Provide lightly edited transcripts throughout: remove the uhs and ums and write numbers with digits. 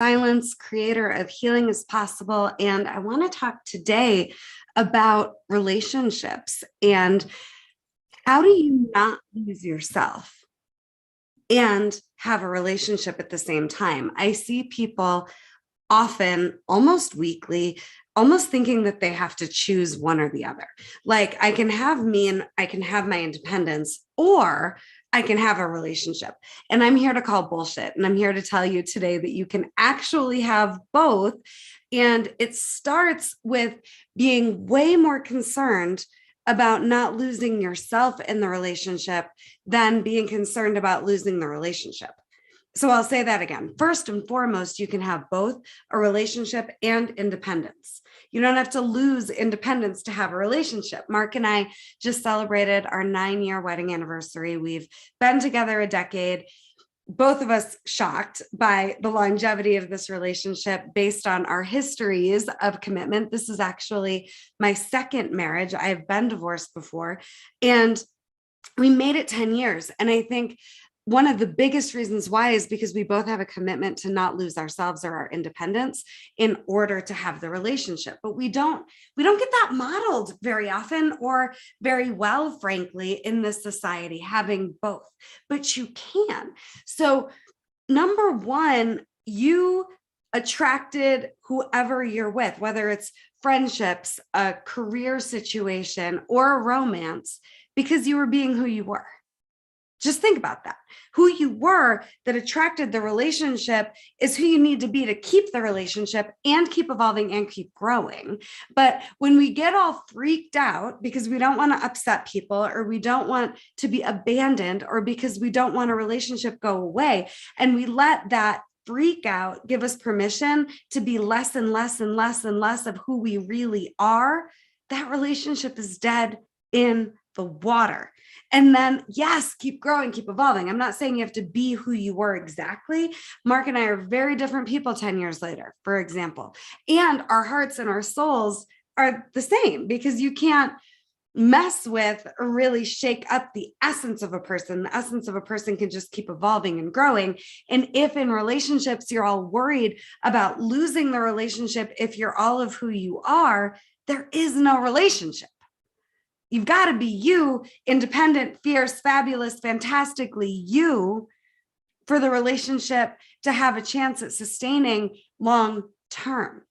Silence, creator of Healing is Possible. And I want to talk today about relationships and how do you not lose yourself and have a relationship at the same time. I see people often, almost weekly, almost thinking that they have to choose one or the other. Like, I can have me and I can have my independence, or I can have a relationship. And I'm here to call bullshit. And I'm here to tell you today that you can actually have both. And it starts with being way more concerned about not losing yourself in the relationship than being concerned about losing the relationship. So I'll say that again. First and foremost, you can have both a relationship and independence. You don't have to lose independence to have a relationship. Mark and I just celebrated our 9-year wedding anniversary. We've been together a decade. Both of us shocked by the longevity of this relationship based on our histories of commitment. This is actually my second marriage. I have been divorced before, and we made it 10 years. And I think one of the biggest reasons why is because we both have a commitment to not lose ourselves or our independence in order to have the relationship. But we don't get that modeled very often or very well, frankly, in this society, having both, but you can. So number one, you attracted whoever you're with, whether it's friendships, a career situation, or a romance, because you were being who you were. Just think about that. Who you were that attracted the relationship is who you need to be to keep the relationship and keep evolving and keep growing. But when we get all freaked out because we don't want to upset people, or we don't want to be abandoned, or because we don't want a relationship go away, and we let that freak out give us permission to be less and less and less and less of who we really are, that relationship is dead in the water. And then, yes, keep growing, keep evolving. I'm not saying you have to be who you were exactly. Mark and I are very different people 10 years later, for example. And our hearts and our souls are the same, because you can't mess with or really shake up the essence of a person. The essence of a person can just keep evolving and growing. And if in relationships you're all worried about losing the relationship, if you're all of who you are, there is no relationship. You've got to be you, independent, fierce, fabulous, fantastically you, for the relationship to have a chance at sustaining long term.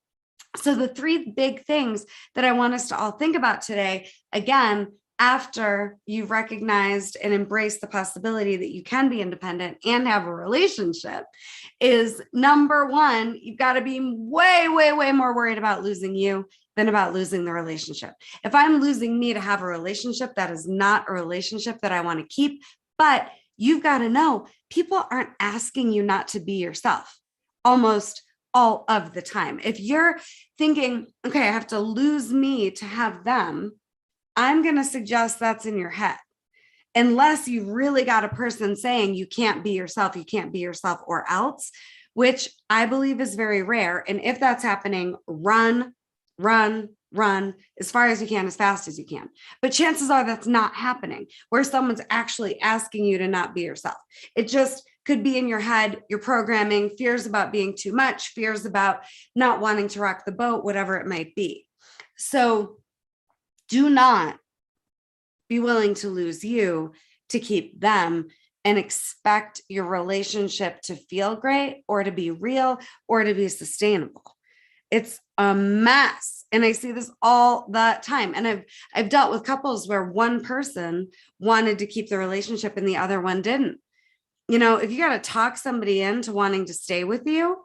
So the three big things that I want us to all think about today, again, after you've recognized and embraced the possibility that you can be independent and have a relationship, is number one, you've got to be way, way, way more worried about losing you than about losing the relationship. If I'm losing me to have a relationship, that is not a relationship that I want to keep. But you've got to know, people aren't asking you not to be yourself almost all of the time. If you're thinking, okay, I have to lose me to have them, I'm going to suggest that's in your head. Unless you've really got a person saying you can't be yourself, or else, which I believe is very rare. And if that's happening, run as far as you can, as fast as you can. But chances are that's not happening, where someone's actually asking you to not be yourself. It just could be in your head, your programming, fears about being too much, fears about not wanting to rock the boat, whatever it might be. So do not be willing to lose you to keep them and expect your relationship to feel great or to be real or to be sustainable. It's a mess. And I see this all the time. And I've dealt with couples where one person wanted to keep the relationship and the other one didn't. You know, if you got to talk somebody into wanting to stay with you,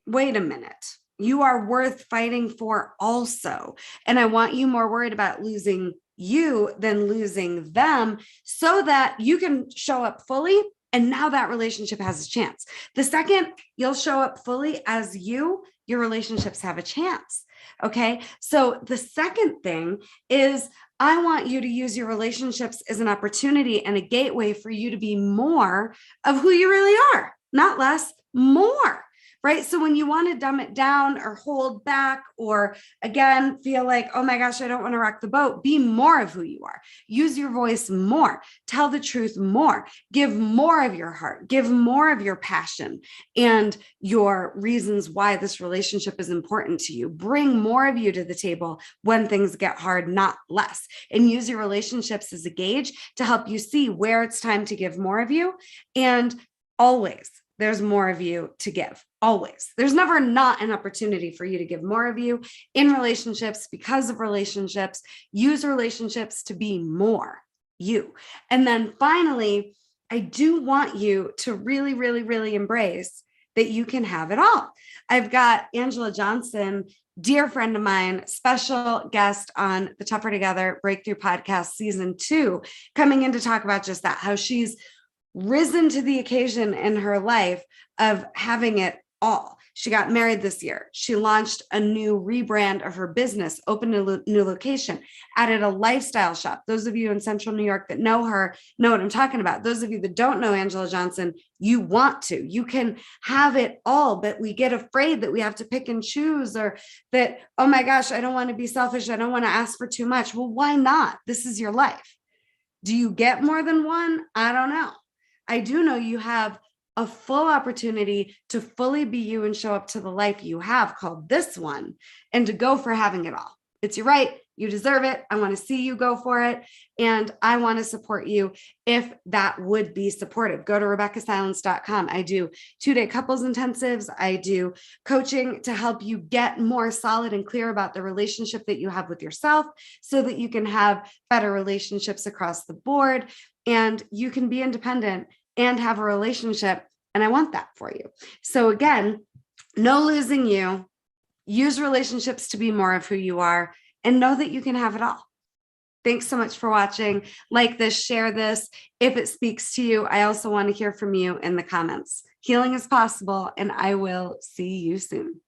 wait a minute. You are worth fighting for also. And I want you more worried about losing you than losing them, so that you can show up fully. And now that relationship has a chance. The second you'll show up fully as you, your relationships have a chance. Okay. So the second thing is, I want you to use your relationships as an opportunity and a gateway for you to be more of who you really are, not less, more. right? So when you want to dumb it down or hold back, or again, feel like, oh my gosh, I don't want to rock the boat, be more of who you are. Use your voice more, tell the truth more, give more of your heart, give more of your passion and your reasons why this relationship is important to you. Bring more of you to the table when things get hard, not less. And use your relationships as a gauge to help you see where it's time to give more of you. And always, there's more of you to give. Always. There's never not an opportunity for you to give more of you in relationships because of relationships. Use relationships to be more you. And then finally, I do want you to really, really, really embrace that you can have it all. I've got Angela Johnson, dear friend of mine, special guest on the Tougher Together Breakthrough Podcast Season 2, coming in to talk about just that, how she's risen to the occasion in her life of having it all. She got married this year. She launched a new rebrand of her business, opened a new location, added a lifestyle shop. Those of you in Central New York that know her know what I'm talking about. Those of you that don't know Angela Johnson, you want to. You can have it all, but we get afraid that we have to pick and choose, or that, oh my gosh, I don't want to be selfish. I don't want to ask for too much. Well, why not? This is your life. Do you get more than one? I don't know. I do know you have a full opportunity to fully be you and show up to the life you have called this one, and to go for having it all. It's your right. You deserve it. I want to see you go for it. And I want to support you if that would be supportive. Go to RebeccahSilence.com. I do 2-day couples intensives. I do coaching to help you get more solid and clear about the relationship that you have with yourself so that you can have better relationships across the board and you can be independent and have a relationship. And I want that for you. So again, no losing you. Use relationships to be more of who you are, and know that you can have it all. Thanks so much for watching. Like this, share this. If it speaks to you, I also want to hear from you in the comments. Healing is possible, and I will see you soon.